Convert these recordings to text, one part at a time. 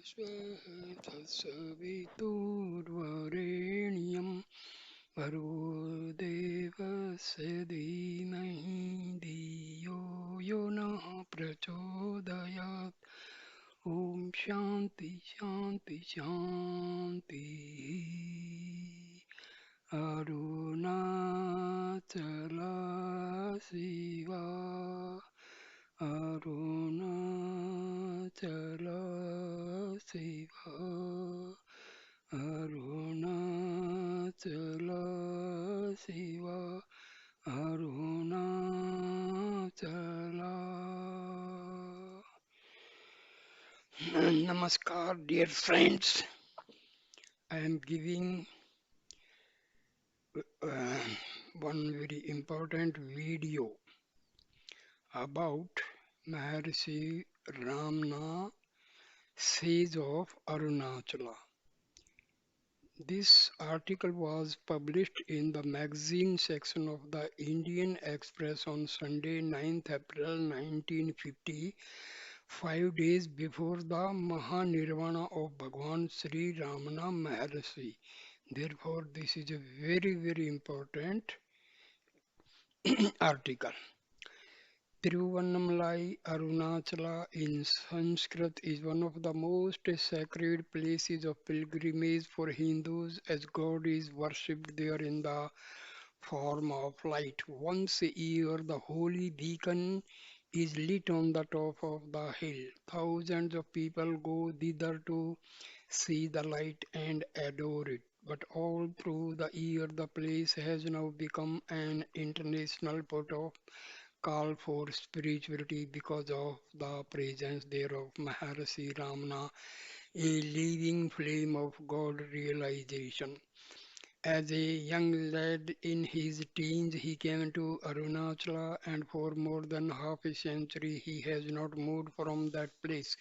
स्वसवितुर्वरेण्यं भर्गो देवस्य धीमहि धियो यो नः प्रचोदयात्. ॐ शान्ति शान्ति शान्तिः. Arunachala Shiva Arunachala Shiva Arunachala Shiva Arunachala. Namaskar, dear friends. I am giving uh, one very important video about Maharshi Ramana Sage of Arunachala. This article was published in the magazine section of the Indian Express on Sunday, 9th April 1950, 5 days before the Mahanirvana of Bhagwan Sri Ramana Maharshi. Therefore, this is a very, very important article. Tiruvannamalai Arunachala in Sanskrit is one of the most sacred places of pilgrimage for Hindus, as God is worshipped there in the form of light. Once a year, the holy beacon is lit on the top of the hill. Thousands of people go thither to see the light and adore it. But all through the year, the place has now become an international port of call for spirituality because of the presence there of Maharshi Ramana, a living flame of God realization. As a young lad in his teens, he came to Arunachala, and for more than half a century he has not moved from that place.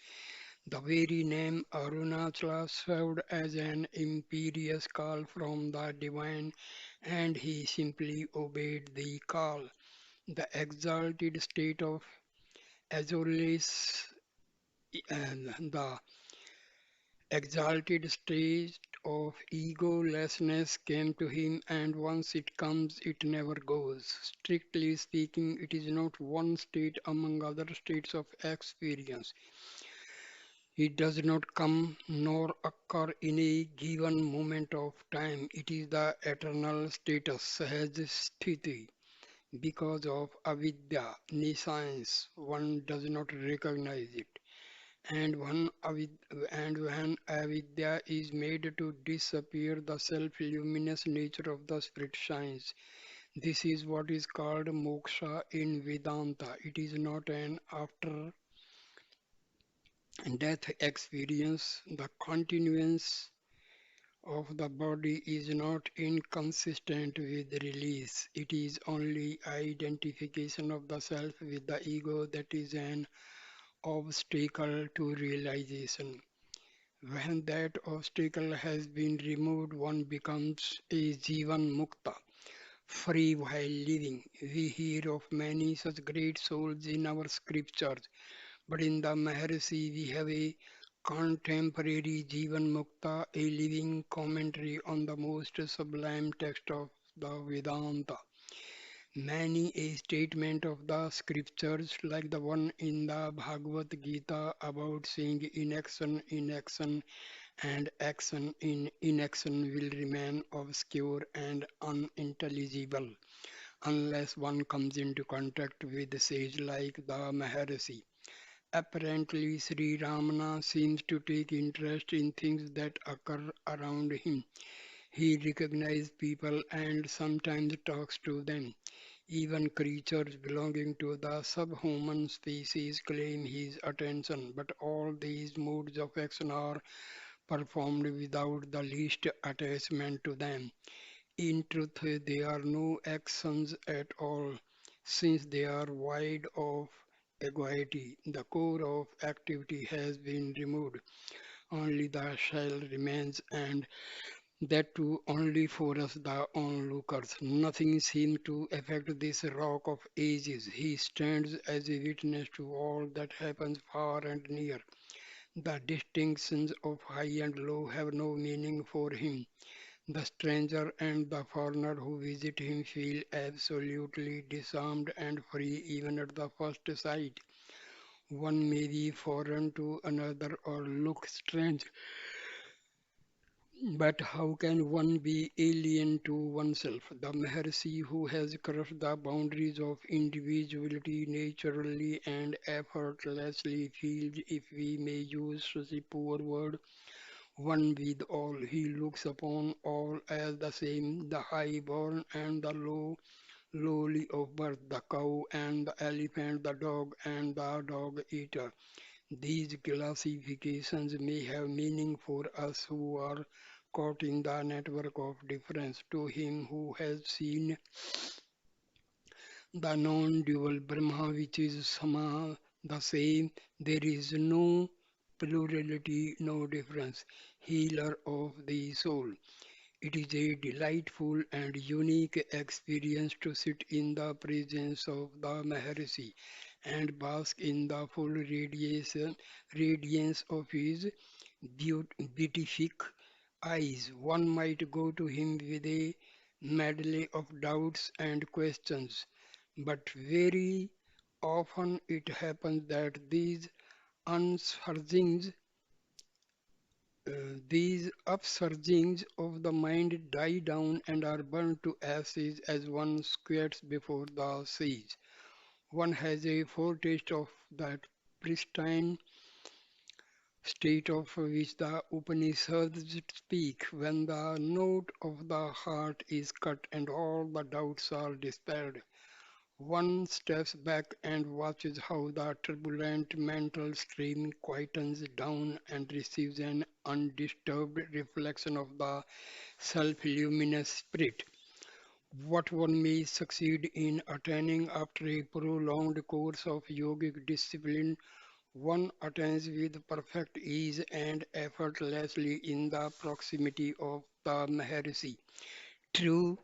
The very name Arunachala served as an imperious call from the divine, and he simply obeyed the call. The exalted state of Azore's and the exalted state of egolessness came to him, and once it comes, it never goes. Strictly speaking, it is not one state among other states of experience. It does not come nor occur in a given moment of time. It is the eternal status, sthiti. Because of avidya, nescience, one does not recognize it. And when avidya is made to disappear, the self-luminous nature of the spirit shines. This is what is called moksha in Vedanta. It is not an after death experience. The continuance of the body is not inconsistent with release. It is only identification of the self with the ego that is an obstacle to realization. When that obstacle has been removed, one becomes a Jivan Mukta, free while living. We hear of many such great souls in our scriptures, but in the Maharshi we have a contemporary Jivan Mukta, a living commentary on the most sublime text of the Vedanta. Many a statement of the scriptures, like the one in the Bhagavad Gita about saying inaction, and action in inaction, will remain obscure and unintelligible unless one comes into contact with a sage like the Maharshi. Apparently, Sri Ramana seems to take interest in things that occur around him. He recognizes people and sometimes talks to them. Even creatures belonging to the subhuman species claim his attention, but all these modes of action are performed without the least attachment to them. In truth, they are no actions at all, since they are void of egoity. The core of activity has been removed. Only the shell remains, and that too only for us, the onlookers. Nothing seems to affect this rock of ages. He stands as a witness to all that happens far and near. The distinctions of high and low have no meaning for him. The stranger and the foreigner who visit him feel absolutely disarmed and free even at the first sight. One may be foreign to another or look strange, but how can one be alien to oneself? The Maharshi who has crossed the boundaries of individuality naturally and effortlessly feels, if we may use such a poor word, one with all. He looks upon all as the same, the high-born and the lowly of birth, the cow and the elephant, the dog and the dog-eater. These classifications may have meaning for us who are caught in the network of difference. To him who has seen the non-dual Brahma, which is Sama, the same, there is no plurality, no difference. Healer of the soul. It is a delightful and unique experience to sit in the presence of the Maharshi and bask in the full radiance of his beatific eyes. One might go to him with a medley of doubts and questions, but very often it happens that unsurgings these upsurgings of the mind die down and are burned to ashes as one squats before the sage. One has a foretaste of that pristine state of which the Upanishads speak when the note of the heart is cut and all the doubts are dispelled. One steps back and watches how the turbulent mental stream quietens down and receives an undisturbed reflection of the self-luminous spirit. What one may succeed in attaining after a prolonged course of yogic discipline, one attains with perfect ease and effortlessly in the proximity of the Maharishi. True,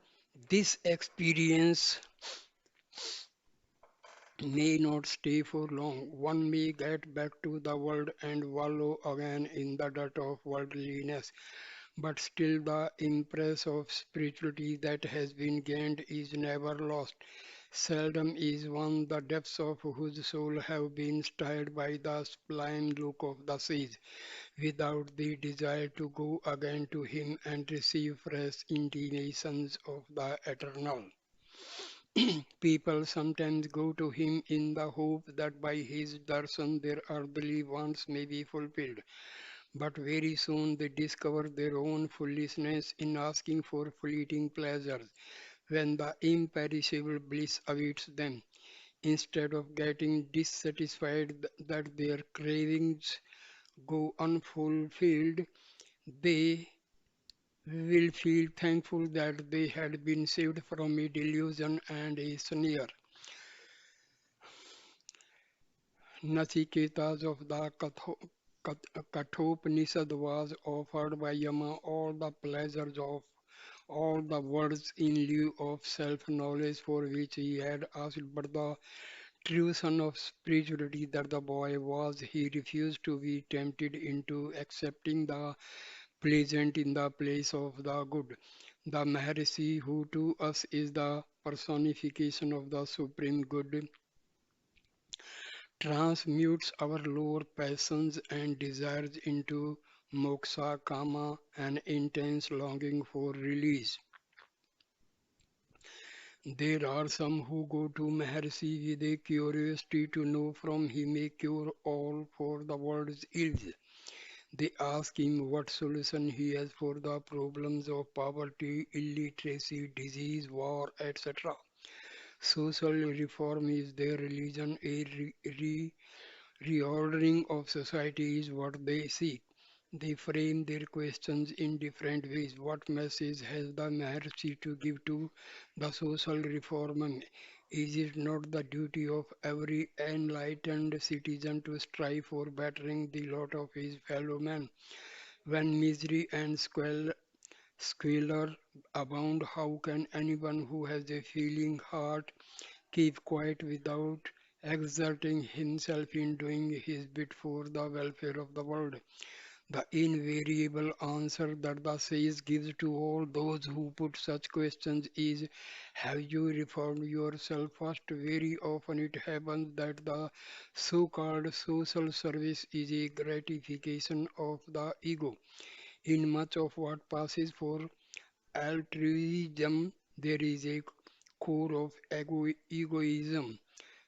this experience may not stay for long. One may get back to the world and wallow again in the dirt of worldliness, but still the impress of spirituality that has been gained is never lost. Seldom is one the depths of whose soul have been stirred by the sublime look of the sage, without the desire to go again to him and receive fresh intimations of the eternal. People sometimes go to him in the hope that by his darshan their earthly wants may be fulfilled. But very soon they discover their own foolishness in asking for fleeting pleasures when the imperishable bliss awaits them. Instead of getting dissatisfied that their cravings go unfulfilled, they will feel thankful that they had been saved from a delusion and a snare. Nachiketas of the Kathopanishad was offered by Yama all the pleasures of all the worlds in lieu of self-knowledge for which he had asked, but the true son of spirituality that the boy was, he refused to be tempted into accepting the pleasant in the place of the good. The Maharishi, who to us is the personification of the supreme good, transmutes our lower passions and desires into moksha kama, an intense longing for release. There are some who go to Maharshi with a curiosity to know from him a cure all for the world's ills. They ask him what solution he has for the problems of poverty, illiteracy, disease, war, etc. Social reform is their religion, a reordering of society is what they seek. They frame their questions in different ways. What message has the Maharshi to give to the social reformer? Is it not the duty of every enlightened citizen to strive for bettering the lot of his fellow men? When misery and squalor abound, how can anyone who has a feeling heart keep quiet without exerting himself in doing his bit for the welfare of the world. The invariable answer that the sage gives to all those who put such questions is, have you reformed yourself first? Very often it happens that the so called social service is a gratification of the ego. In much of what passes for altruism, there is a core of egoism.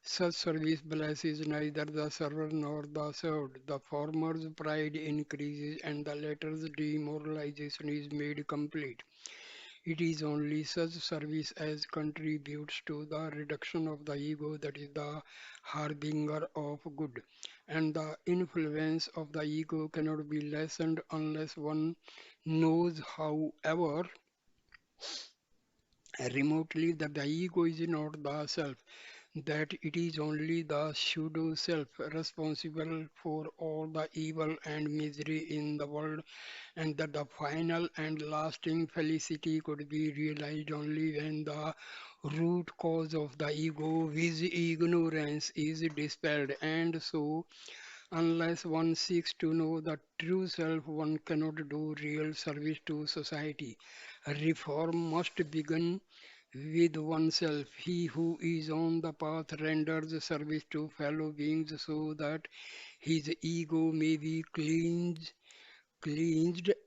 Such service blesses neither the server nor the served. The former's pride increases and the latter's demoralization is made complete. It is only such service as contributes to the reduction of the ego that is the harbinger of good. And the influence of the ego cannot be lessened unless one knows, however, remotely, that the ego is not the self, that it is only the pseudo self responsible for all the evil and misery in the world, and that the final and lasting felicity could be realized only when the root cause of the ego, which ignorance, is dispelled. And so, unless one seeks to know the true self, one cannot do real service to society. Reform must begin with oneself. He who is on the path renders service to fellow beings so that his ego may be cleansed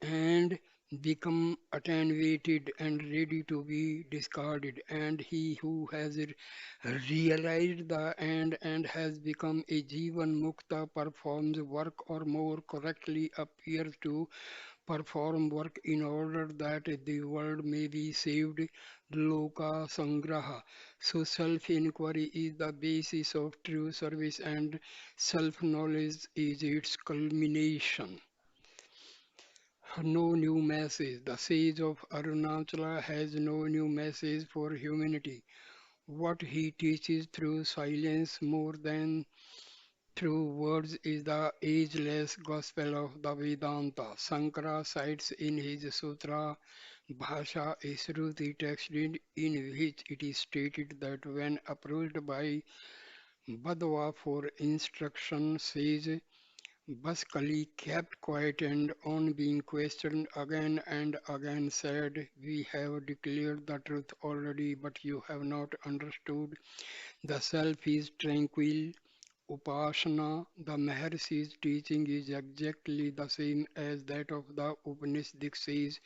and become attenuated and ready to be discarded. And he who has realized the end and has become a Jivan Mukta performs work, or more correctly appears to perform work in order that the world may be saved. Loka Sangraha. So self-inquiry is the basis of true service and self-knowledge is its culmination. No new message. The sage of Arunachala has no new message for humanity. What he teaches through silence more than through words is the ageless gospel of the Vedanta. Sankara cites in his Sutra Bhasha a Shruti text in which it is stated that when approached by Badwa for instruction, sage Baskali kept quiet and on being questioned again and again said, we have declared the truth already, but you have not understood. The self is tranquil. Upasana, the Maharshi's teaching is exactly the same as that of the Upanishadic says.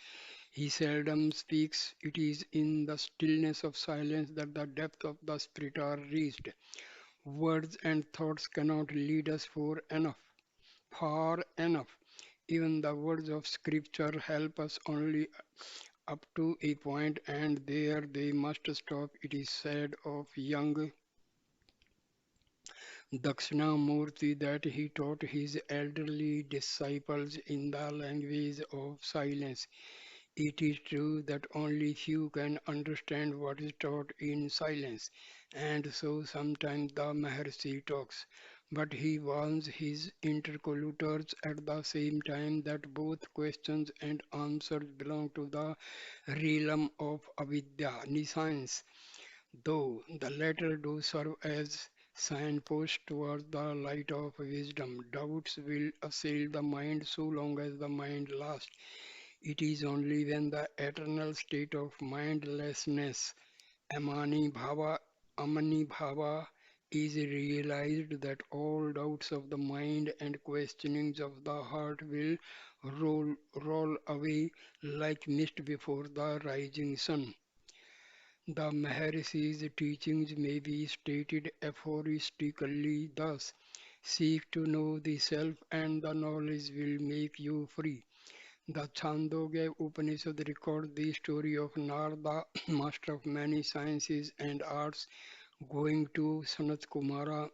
He seldom speaks. It is in the stillness of silence that the depth of the spirit are reached. Words and thoughts cannot lead us far enough. Even the words of scripture help us only up to a point, and there they must stop. It is said of young Dakshinamurti that he taught his elderly disciples in the language of silence. It is true that only few can understand what is taught in silence, and so sometimes the Maharshi talks. But he warns his interlocutors at the same time that both questions and answers belong to the realm of avidya, nescience, though the latter do serve as signposts towards the light of wisdom. Doubts will assail the mind so long as the mind lasts. It is only when the eternal state of mindlessness, amani bhava, is realized that all doubts of the mind and questionings of the heart will roll away like mist before the rising sun. The Maharishi's teachings may be stated aphoristically thus: seek to know the self, and the knowledge will make you free. The Chandogya Upanishad records the story of Narada, master of many sciences and arts, going to Sanat Kumara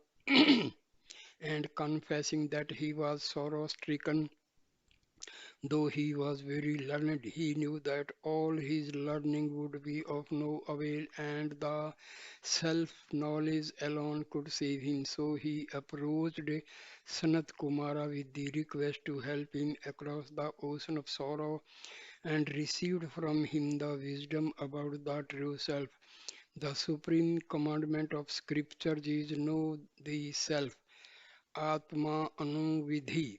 and confessing that he was sorrow stricken. Though he was very learned, he knew that all his learning would be of no avail, and the self knowledge alone could save him. So he approached Sanat Kumara with the request to help him across the ocean of sorrow and received from him the wisdom about the true self. The supreme commandment of scriptures is know the self, Atma Anuvidhi.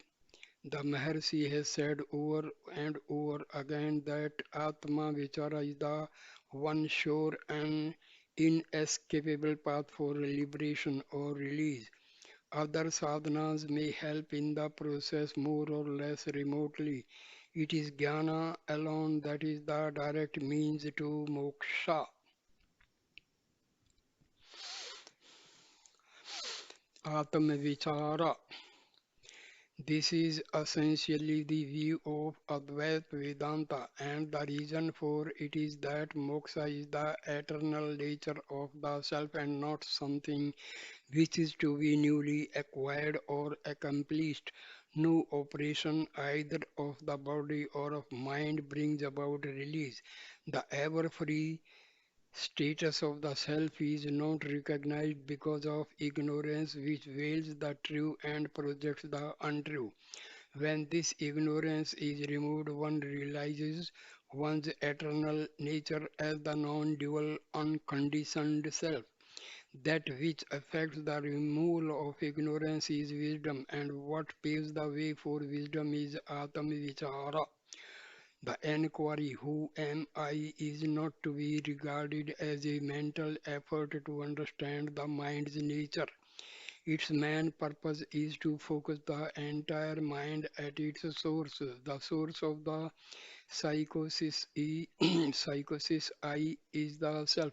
The Maharshi has said over and over again that Atma Vichara is the one sure and inescapable path for liberation or release. Other sadhanas may help in the process more or less remotely. It is jnana alone that is the direct means to moksha. Atma Vichara. This is essentially the view of Advaita Vedanta, and the reason for it is that moksha is the eternal nature of the self and not something which is to be newly acquired or accomplished. No operation either of the body or of mind brings about release. The ever free status of the self is not recognized because of ignorance which veils the true and projects the untrue. When this ignorance is removed, one realizes one's eternal nature as the non dual, unconditioned self. That which affects the removal of ignorance is wisdom, and what paves the way for wisdom is Atma Vichara. The inquiry, who am I, is not to be regarded as a mental effort to understand the mind's nature. Its main purpose is to focus the entire mind at its source. The source of the psychosis, psychosis I is the self.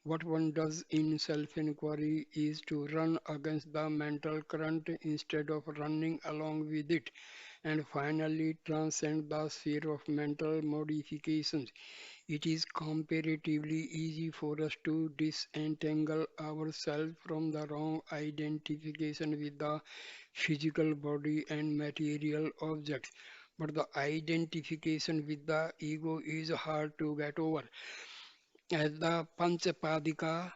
What one does in self inquiry is to run against the mental current instead of running along with it, and finally transcend the sphere of mental modifications. It is comparatively easy for us to disentangle ourselves from the wrong identification with the physical body and material objects. But the identification with the ego is hard to get over. As the Panchapadika,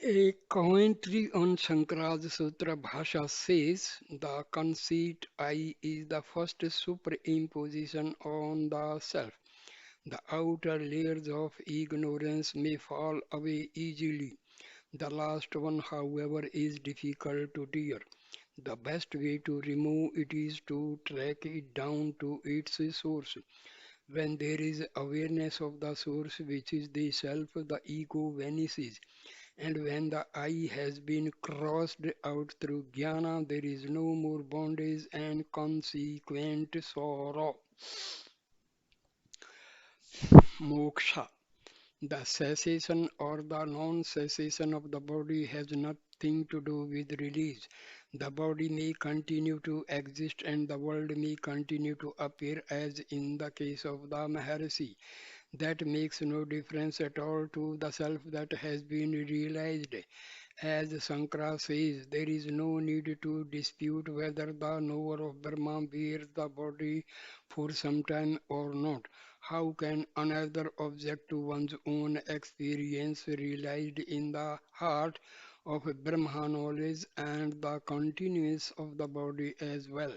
a commentary on Shankar's Sutra Bhasha says, the conceit I is the first superimposition on the self. The outer layers of ignorance may fall away easily. The last one, however, is difficult to tear. The best way to remove it is to track it down to its source. When there is awareness of the source, which is the self, the ego vanishes. And when the I has been crossed out through jnana, there is no more bondage and consequent sorrow. Moksha. The cessation or the non cessation of the body has nothing to do with release. The body may continue to exist and the world may continue to appear as in the case of the Maharshi. That makes no difference at all to the self that has been realized. As Sankara says, there is no need to dispute whether the knower of Brahma bears the body for some time or not. How can another object to one's own experience realized in the heart of Brahma knowledge and the continuance of the body as well?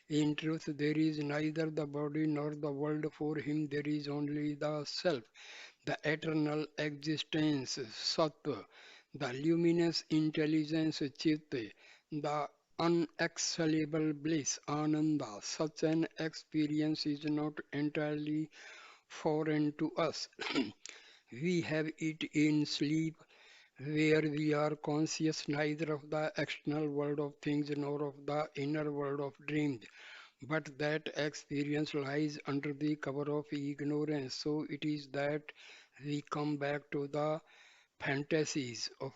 In truth, there is neither the body nor the world for him, there is only the self, the eternal existence, Sattva, the luminous intelligence, Chitta, the unexhalable bliss, Ananda. Such an experience is not entirely foreign to us. We have it in sleep, where we are conscious neither of the external world of things nor of the inner world of dreams. But that experience lies under the cover of ignorance. So it is that we come back to the fantasies of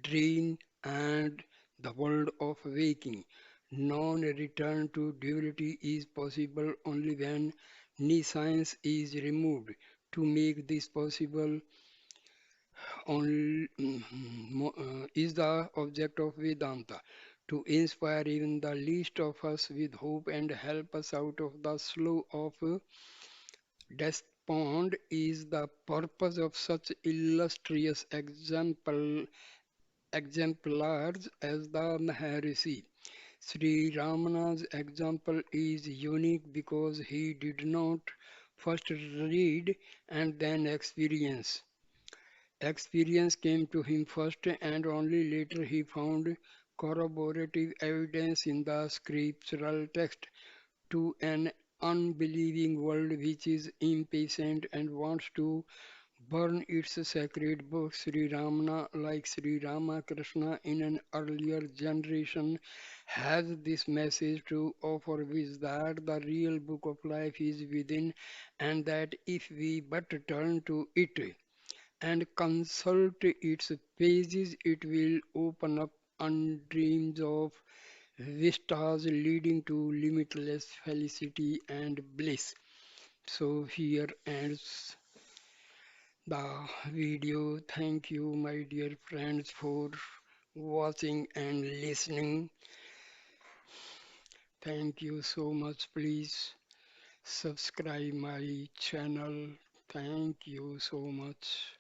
dream and the world of waking. Non-return to duality is possible only when nescience is removed. To make this possible is the object of Vedanta. To inspire even the least of us with hope and help us out of the slough of despond is the purpose of such illustrious exemplars as the Maharishi. Sri Ramana's example is unique because he did not first read and then experience. Experience came to him first, and only later he found corroborative evidence in the scriptural text. To an unbelieving world which is impatient and wants to burn its sacred book, Sri Ramana, like Sri Ramakrishna in an earlier generation, has this message to offer, which that the real book of life is within, and that if we but turn to it and consult its pages, it will open up undreams of vistas leading to limitless felicity and bliss. So here ends the video. Thank you, my dear friends, for watching and listening. Thank you so much. Please subscribe my channel. Thank you so much.